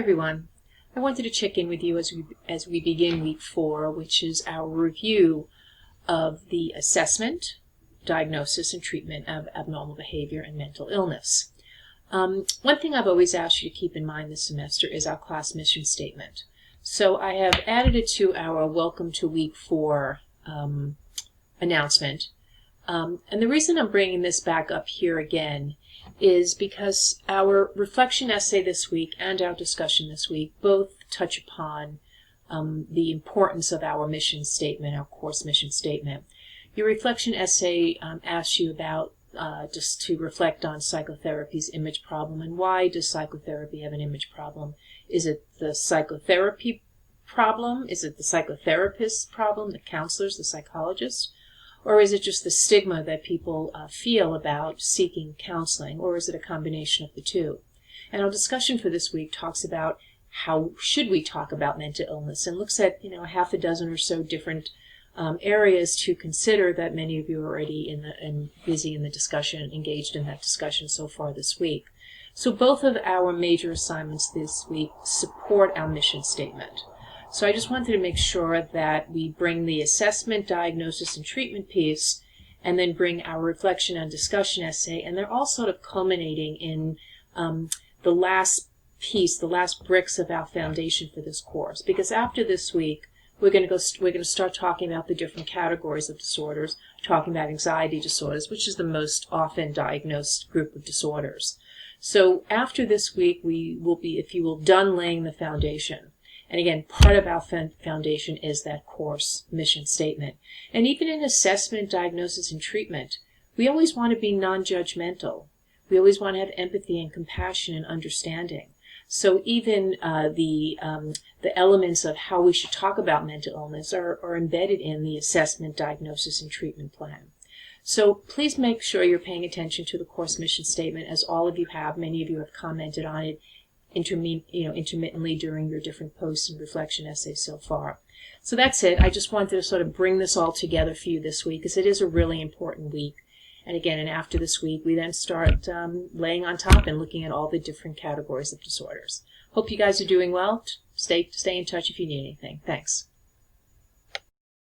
everyone. I wanted to check in with you as we begin week 4, which is our review of the assessment, diagnosis, and treatment of abnormal behavior and mental illness. One thing I've always asked you to keep in mind this semester is our class mission statement. So I have added it to our Welcome to Week 4 announcement. And the reason I'm bringing this back up here again is because our reflection essay this week and our discussion this week both touch upon the importance of our mission statement, our course mission statement. Your reflection essay asks you about just to reflect on psychotherapy's image problem, and why does psychotherapy have an image problem? Is it the psychotherapy problem? Is it the psychotherapist's problem, the counselors, the psychologists? Or is it just the stigma that people feel about seeking counseling? Or is it a combination of the two? And our discussion for this week talks about how should we talk about mental illness, and looks at a half a dozen or so different areas to consider that many of you are already busy in the discussion, engaged in that discussion so far this week. So both of our major assignments this week support our mission statement. So I just wanted to make sure that we bring the assessment, diagnosis, and treatment piece, and then bring our reflection and discussion essay, and they're all sort of culminating in the last piece, the last bricks of our foundation for this course. Because after this week, we're going to start talking about the different categories of disorders, talking about anxiety disorders, which is the most often diagnosed group of disorders. So after this week, we will be, if you will, done laying the foundation. And again, part of our foundation is that course mission statement. And even in assessment, diagnosis, and treatment, we always want to be non-judgmental. We always want to have empathy and compassion and understanding. So even the elements of how we should talk about mental illness are embedded in the assessment, diagnosis, and treatment plan. So please make sure you're paying attention to the course mission statement, as all of you have. Many of you have commented on it intermittently during your different posts and reflection essays so far. So that's it. I just wanted to sort of bring this all together for you this week, because it is a really important week. And again, and after this week, we then start laying on top and looking at all the different categories of disorders. Hope you guys are doing well. Stay in touch if you need anything. Thanks.